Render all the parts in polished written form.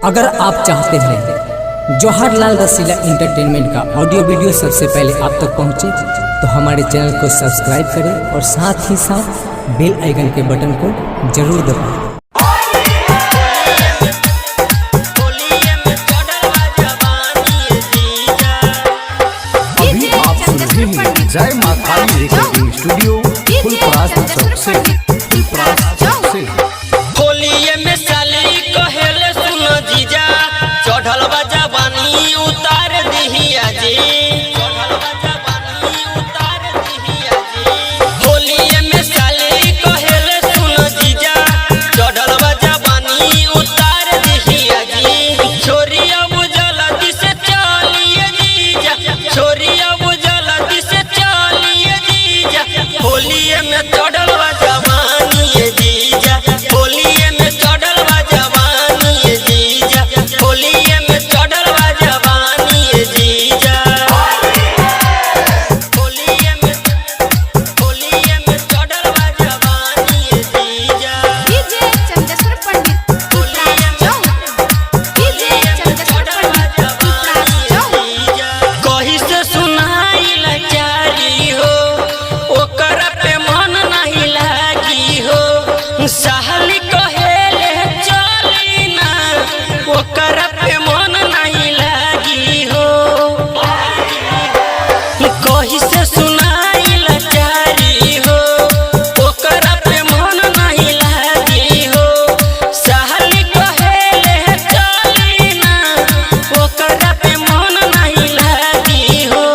अगर आप चाहते हैं जवाहरलाल रसीला एंटरटेनमेंट का ऑडियो वीडियो सबसे पहले आप तक पहुंचे तो हमारे चैनल को सब्सक्राइब करें और साथ ही साथ बेल आइकन के बटन को जरूर दबाएं। अभी आप सुन रहे हैं जय मां काली रिकॉर्डिंग स्टूडियो फुलपरास चौक से। होलिये में साली कहेले सुनो जीजा चढ़ल बा जवानी उतार दिहिया जी, चढ़ल बा जवानी उतार दिहिया जी। होलिये में साली कहेले सुनो जीजा चढ़ल बा जवानी उतार दिहिया जी। छोरी अब जल्दी से चलिए जीजा, छोरी अब जल्दी से चलिए जीजा। होलिये में चढ़ल बा जवानी जीजा, होलिये में चढ़ल बा जवानी जीजा, होलिये में चढ़ल बा जवानी जीजा। होलिये में चढ़ल बा जवानी जीजा। डीजे चंद्रशेखर पंडित पिपरास चौक, डीजे चंद्रशेखर पंडित पिपरास चौक। कहीं से सुनाई लाचारी हो ओकर पे मन नहीं लागी हो। साली कहेले चली ना ओकर पे मन नहीं लागी हो। कहीं से सुनाई लाचारी हो ओकर पे मन नहीं लागी हो। साली कहेले चली ना ओकर पे मन नहीं लागी हो।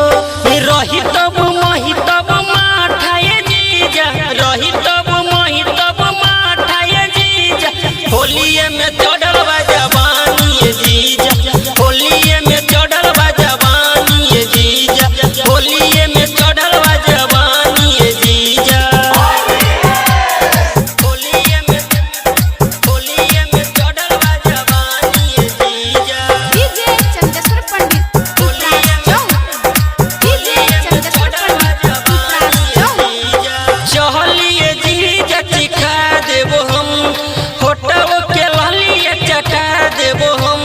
रही तब मही तब माठाए जीजा, रही तब मही तब माठाए जीजा। होलिये में चढ़ल बा जवानी जीजा, होलिये में चढ़ल बा जवानी जीजा, होलिये में चढ़ल बा जवानी जीजा। होलिये में चढ़ल बा जवानी जीजा। डीजे चंद्रशेखर पंडित पिपरास चौक, डीजे चंद्रशेखर पंडित पिपरास चौक। चहलिए जीजा चिखा देबो हम, होटल के ललिए चटा देबो हम।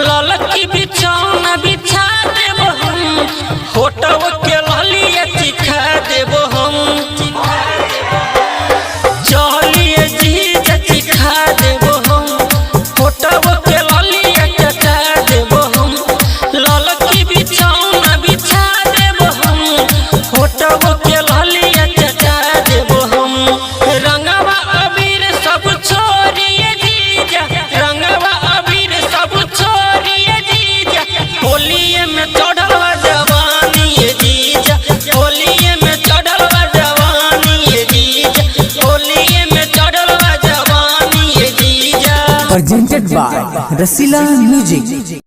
ललकी बिछौना बिछा देबो हम, होटल के ललिए चिखा देबो हम। चहलिए जीजा चिखा देबो हम, होटल के ललिए चटा देबो हम। ललकी बिछौना बिछा देबो हम, होटल के ललिए चटा देबो हम। रंगवा अबीर सब छोड़िए जीजा, रंगवा अबीर सब छोड़िए जीजा। होलिये में चढ़ल बा जवानी जीजा, होलिये में चढ़ल बा जवानी जीजा, होलिये में चढ़ल बा जवानी जीजा। Presented by Rasila music.